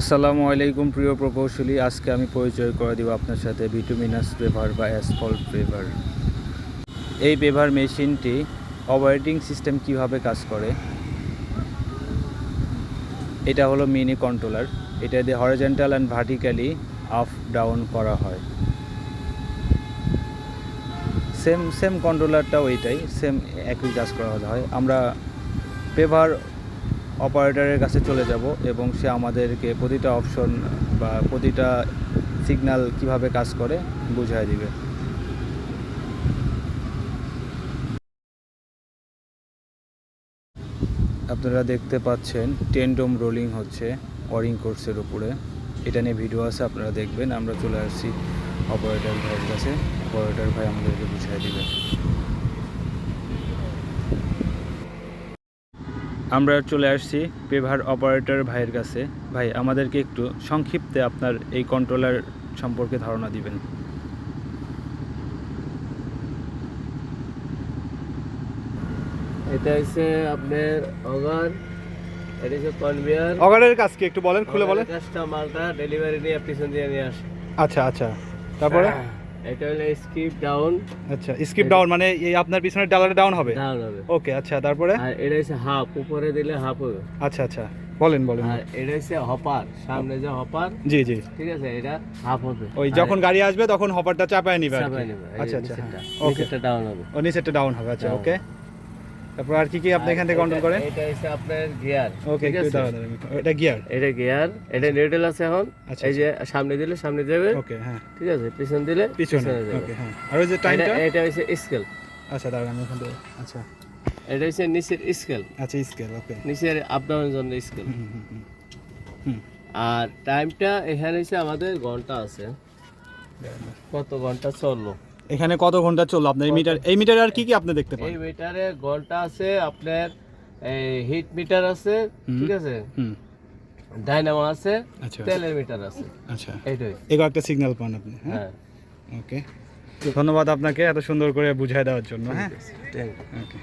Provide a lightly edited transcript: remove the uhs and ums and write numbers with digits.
আসসালামু আলাইকুম প্রিয় প্রকৌশলী, আজকে আমি পরিচয় করে দিব আপনার সাথে বিটুমিনাস পেভার বা অ্যাসফল্ট পেভার। এই পেভার মেশিনটি অপারেটিং সিস্টেম কিভাবে কাজ করে। এটা হলো মিনি কন্ট্রোলার। এটা দিয়ে horizontal and vertically up down করা হয়। সেম কন্ট্রোলারটাও এইটাই, সেম একই কাজ করা হয়। আমরা পেভার অপারেটরের কাছে চলে যাব এবং সে আমাদেরকে প্রতিটা অপশন বা প্রতিটা সিগন্যাল কিভাবে কাজ করে বুঝিয়ে দিবে। আপনারা দেখতে পাচ্ছেন 10 ডোম রোলিং হচ্ছে ওয়ারিং কোর্সের উপরে। এটা নিয়ে ভিডিও আছে, আপনারা দেখবেন। আমরা চলে আসছি অপারেটর ভাইয়ের কাছে। অপারেটর ভাই আমাদেরকে বুঝিয়ে দিবে। আমরা চলে আসছি পেভার অপারেটর ভাইয়ের কাছে। ভাই, আমাদেরকে একটু সংক্ষিপ্তে আপনার এই কন্ট্রোলার সম্পর্কে ধারণা দিবেন। এটা হচ্ছে আপনার অগার, এটা হচ্ছে কনভেয়ার। অগারের কাজ কি একটু বলেন, খুলে বলেন। কাজটা মালটা ডেলিভারি নিয়ে পিছন দিয়ে নিয়ে আসে। আচ্ছা আচ্ছা, তারপরে এটা হলো স্কিপ ডাউন। আচ্ছা, স্কিপ ডাউন মানে এই আপনার পিছনের ডালারে ডাউন হবে। ডাউন হবে। ওকে, আচ্ছা, তারপরে আর এটা হচ্ছে হাফ, উপরে দিলে হাফ হবে। আচ্ছা আচ্ছা, বলেন বলেন। আর এটা হচ্ছে হপার, সামনে যে হপার, জি জি, ঠিক আছে, এটা হাফ হবে। ওই যখন গাড়ি আসবে তখন হপারটা চাপায় নিবে আর কি। চাপায় নেবে। আচ্ছা আচ্ছা, ওকে, নিচেরটা ডাউন হবে। ও নিচেরটা ডাউন হবে। আচ্ছা, Down। ওকে। তারপর আর কি কি আপনি এখান থেকে কন্ট্রোল করেন? এটা হচ্ছে আপনার গিয়ার। ওকে, ঠিক একটু আছে, দাঁড়ান, এটা গিয়ার। এটা গিয়ার, এটা নিউট্রাল আছে এখন। আচ্ছা, এই যে সামনে দিলে সামনে যাবে, ওকে, হ্যাঁ, ঠিক আছে, পিছন দিলে পিছনে, যাবে। ওকে, হ্যাঁ। আর ওই যে টাইমটা, এটা হচ্ছে স্কেল। আচ্ছা দাঁড়ান, আমি এখান থেকে, আচ্ছা এটা হচ্ছে নিচের স্কেল, আচ্ছা, স্কেল, ওকে। নিচের আপ ডাউনের জন্য স্কেল। হুম, আর টাইমটা এখানে হচ্ছে আমাদের ঘন্টা আছে, কত ঘন্টা চললো। এখানে কত ঘন্টা চললো আপনার এই মিটার? এই মিটারে আর কি কি আপনি দেখতে পান? এই মিটারে ঘন্টা আছে আপনার, এই হিট মিটার আছে, ঠিক আছে, হুম, ডাইনামো আছে, আচ্ছা তেলের মিটার আছে। আচ্ছা, এইটাই। এগো একটা সিগন্যাল পান আপনি। হ্যাঁ, হ্যাঁ, ওকে, ধন্যবাদ আপনাকে এত সুন্দর করে বুঝিয়ে দেওয়ার জন্য। হ্যাঁ, থ্যাংক ইউ। ওকে।